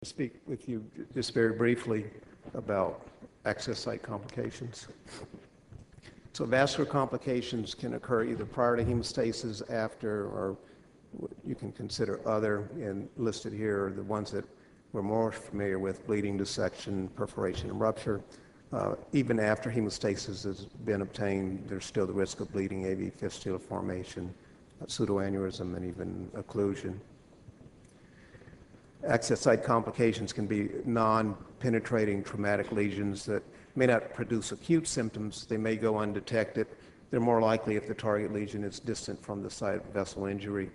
speak with you just very briefly about access site complications. So vascular complications can occur either prior to hemostasis, after, or you can consider other, and listed here are the ones that we're more familiar with: bleeding, dissection, perforation, and rupture. Even after hemostasis has been obtained, there's still the risk of bleeding, AV fistula formation, pseudoaneurysm, and even occlusion. Access site complications can be non-penetrating traumatic lesions that may not produce acute symptoms. They may go undetected. They're more likely if the target lesion is distant from the site of vessel injury.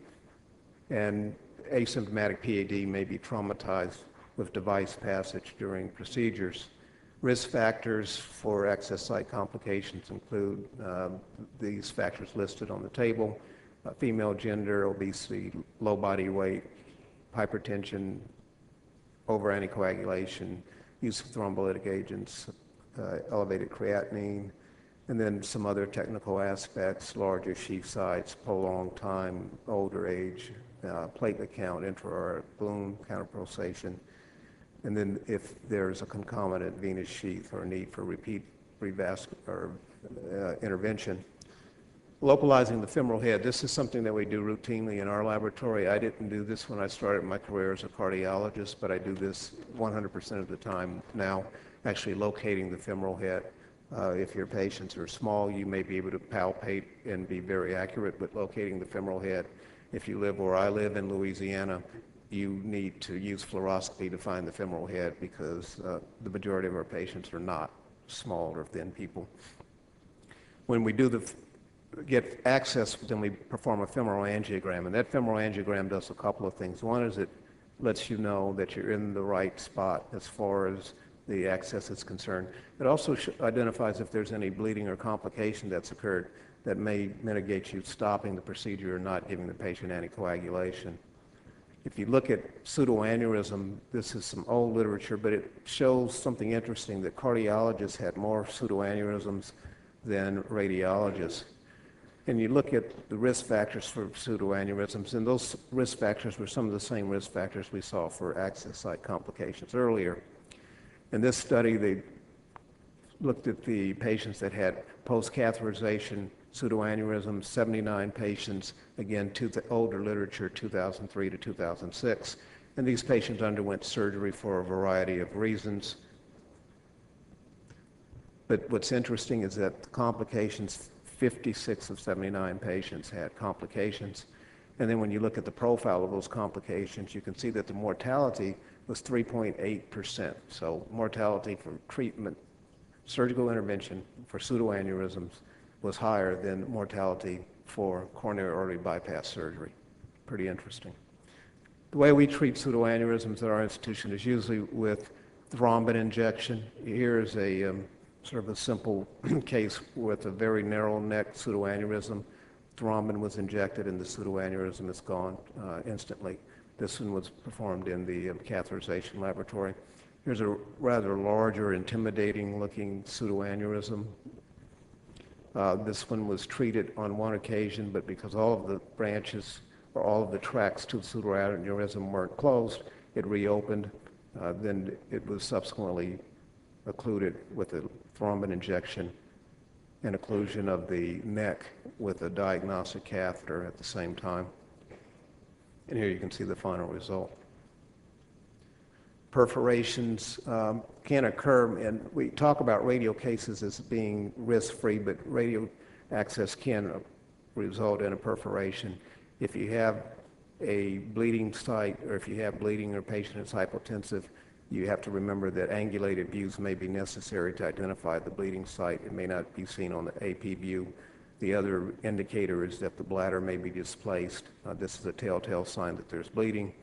And asymptomatic PAD may be traumatized with device passage during procedures. Risk factors for access site complications include these factors listed on the table: female gender, obesity, low body weight, hypertension, over-anticoagulation, use of thrombolytic agents, elevated creatinine, and then some other technical aspects: larger sheath size, prolonged time, older age, platelet count, intra-aortic balloon counterpulsation, and then if there's a concomitant venous sheath or need for repeat revascular intervention. Localizing the femoral head. This is something that we do routinely in our laboratory. I didn't do this when I started my career as a cardiologist, but I do this 100% of the time now, actually locating the femoral head. If your patients are small, you may be able to palpate and be very accurate with locating the femoral head. If you live where I live in Louisiana, you need to use fluoroscopy to find the femoral head because the majority of our patients are not small or thin people. When we do get access, then we perform a femoral angiogram, and that femoral angiogram does a couple of things. One is it lets you know that you're in the right spot as far as the access is concerned. It also identifies if there's any bleeding or complication that's occurred that may mitigate you stopping the procedure or not giving the patient anticoagulation. If you look at pseudoaneurysm, this is some old literature, but it shows something interesting, that cardiologists had more pseudoaneurysms than radiologists. And you look at the risk factors for pseudoaneurysms, and those risk factors were some of the same risk factors we saw for access site complications earlier. In this study, they looked at the patients that had post-catheterization pseudoaneurysms, 79 patients, again, to the older literature, 2003 to 2006. And these patients underwent surgery for a variety of reasons. But what's interesting is that the complications, 56 of 79 patients had complications. And then when you look at the profile of those complications, you can see that the mortality was 3.8%. So mortality for treatment, surgical intervention for pseudoaneurysms was higher than mortality for coronary artery bypass surgery. Pretty interesting. The way we treat pseudoaneurysms at our institution is usually with thrombin injection. Here is a sort of a simple case with a very narrow neck pseudoaneurysm. Thrombin was injected and the pseudoaneurysm is gone instantly. This one was performed in the catheterization laboratory. Here's a rather larger, intimidating looking pseudoaneurysm. This one was treated on one occasion, but because all of the branches or all of the tracks to the pseudoaneurysm weren't closed, it reopened. Then it was subsequently occluded with a thrombin injection and occlusion of the neck with a diagnostic catheter at the same time. And here you can see the final result. Perforations can occur, and we talk about radial cases as being risk-free, but radial access can result in a perforation. If you have a bleeding site, or if you have bleeding or a patient is hypotensive, you have to remember that angulated views may be necessary to identify the bleeding site. It may not be seen on the AP view. The other indicator is that the bladder may be displaced. This is a telltale sign that there's bleeding.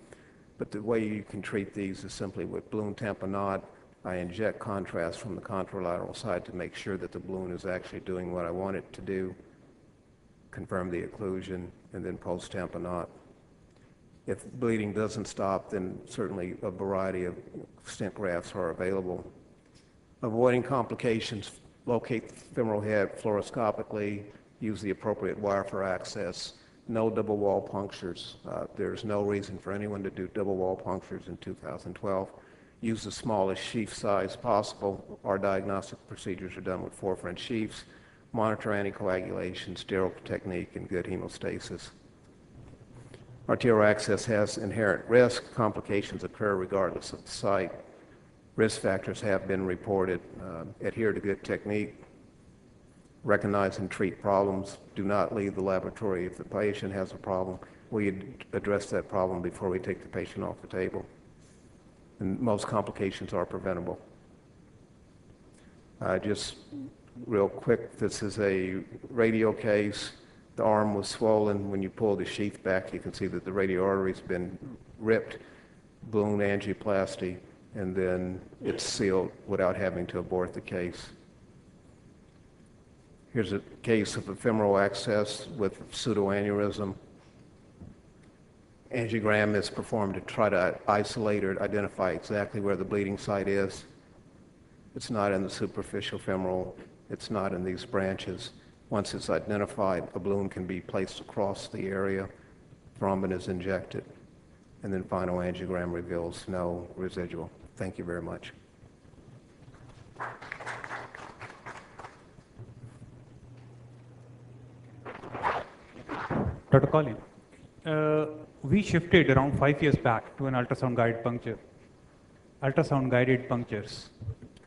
But the way you can treat these is simply with balloon tamponade. I inject contrast from the contralateral side to make sure that the balloon is actually doing what I want it to do, confirm the occlusion, and then post-tamponade. If bleeding doesn't stop, then certainly a variety of stent grafts are available. Avoiding complications, locate the femoral head fluoroscopically, use the appropriate wire for access, no double wall punctures. There's no reason for anyone to do double wall punctures in 2012. Use the smallest sheath size possible. Our diagnostic procedures are done with 4-French sheaths. Monitor anticoagulation, sterile technique, and good hemostasis. Arterial access has inherent risk. Complications occur regardless of the site. Risk factors have been reported. Adhere to good technique. Recognize and treat problems. Do not leave the laboratory if the patient has a problem. We address that problem before we take the patient off the table. And most complications are preventable. Just real quick, this is a radial case. The arm was swollen. When you pull the sheath back, you can see that the radial artery's been ripped, balloon angioplasty, and then it's sealed without having to abort the case. Here's a case of a femoral access with pseudoaneurysm. Angiogram is performed to try to isolate or identify exactly where the bleeding site is. It's not in the superficial femoral. It's not in these branches. Once it's identified, a balloon can be placed across the area. Thrombin is injected. And then final angiogram reveals no residual. Thank you very much. Dr. Collin, we shifted around 5 years back to an ultrasound-guided punctures.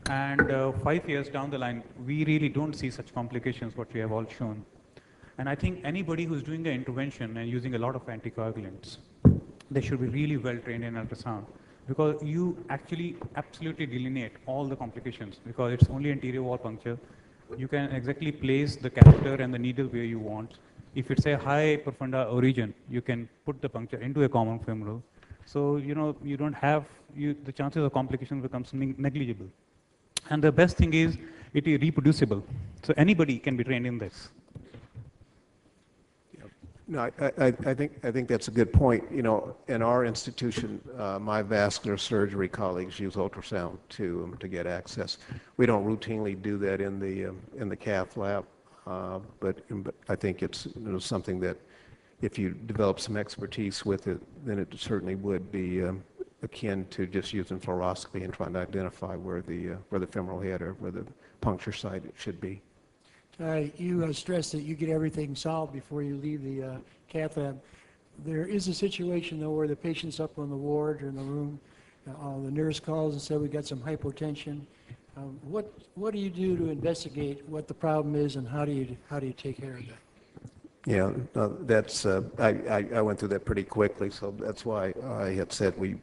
And 5 years down the line, we really don't see such complications, what we have all shown. And I think anybody who's doing an intervention and using a lot of anticoagulants, they should be really well trained in ultrasound, because you actually absolutely delineate all the complications, because it's only anterior wall puncture. You can exactly place the catheter and the needle where you want. If it's a high profunda origin, you can put the puncture into a common femoral. So, you don't have, the chances of complications becomes negligible. And the best thing is, it is reproducible. So anybody can be trained in this. No, I think that's a good point. In our institution, my vascular surgery colleagues use ultrasound to get access. We don't routinely do that in the cath lab, but I think it's something that if you develop some expertise with it, then it certainly would be akin to just using fluoroscopy and trying to identify where the femoral head or where the puncture site should be. You stress that you get everything solved before you leave the cath lab. There is a situation, though, where the patient's up on the ward or in the room. The nurse calls and said, we got some hypotension. What do you do to investigate what the problem is, and how do you take care of that? Yeah, that's I went through that pretty quickly, so that's why I had said we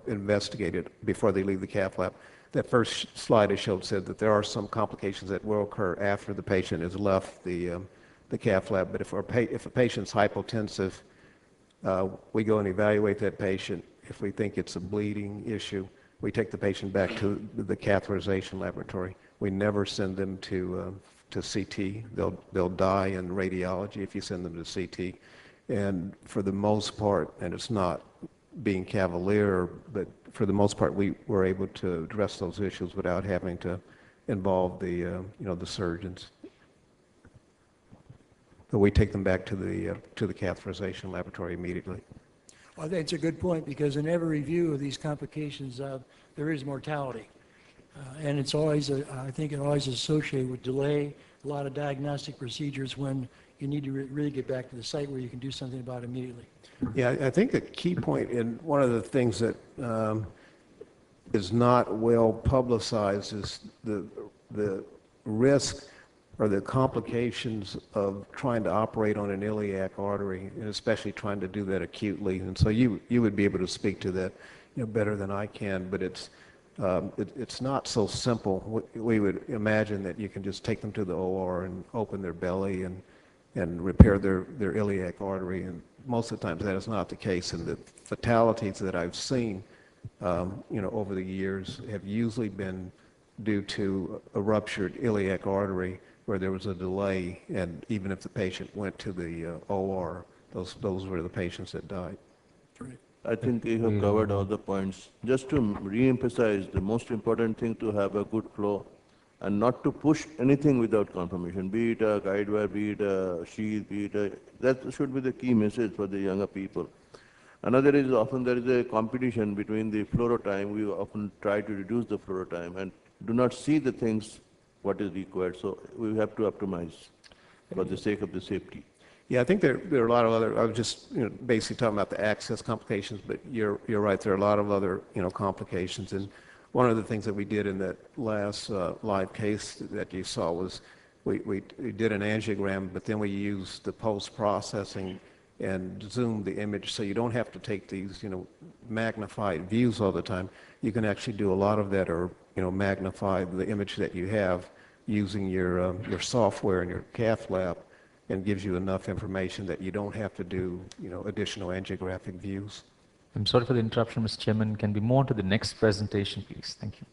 investigated before they leave the cath lab. That first slide I showed said that there are some complications that will occur after the patient has left the cath lab. But if a patient's hypotensive, we go and evaluate that patient. If we think it's a bleeding issue, we take the patient back to the catheterization laboratory. We never send them to CT. They'll die in radiology if you send them to CT. And for the most part, and it's not being cavalier, but for the most part, we were able to address those issues without having to involve the surgeons. But we take them back to the catheterization laboratory immediately. Well, I think it's a good point, because in every review of these complications, there is mortality. And it's always, I think it always is associated with delay, a lot of diagnostic procedures when you need to really get back to the site where you can do something about it immediately. Yeah, I think a key point, and one of the things that is not well publicized, is the risk or the complications of trying to operate on an iliac artery, and especially trying to do that acutely. And so you would be able to speak to that better than I can, but it's not so simple. We would imagine that you can just take them to the OR and open their belly and repair their iliac artery, and most of the times that is not the case. And the fatalities that I've seen over the years have usually been due to a ruptured iliac artery where there was a delay, and even if the patient went to the OR, those were the patients that died. I think you have covered all the points. Just to re-emphasize, the most important thing to have a good flow and not to push anything without confirmation, be it a guide wire, be it a sheath, be it a, that should be the key message for the younger people. Another is often there is a competition between the fluoro time. We often try to reduce the fluoro time and do not see the things what is required. So we have to optimize for the sake of the safety. Yeah, I think there are a lot of other, I was just basically talking about the access complications, but you're right, there are a lot of other complications. And one of the things that we did in that last live case that you saw was we did an angiogram, but then we used the post-processing and zoomed the image, so you don't have to take these magnified views all the time. You can actually do a lot of that, or magnify the image that you have using your software in your cath lab, and gives you enough information that you don't have to do additional angiographic views. I'm sorry for the interruption, Mr. Chairman. Can we move on to the next presentation, please? Thank you.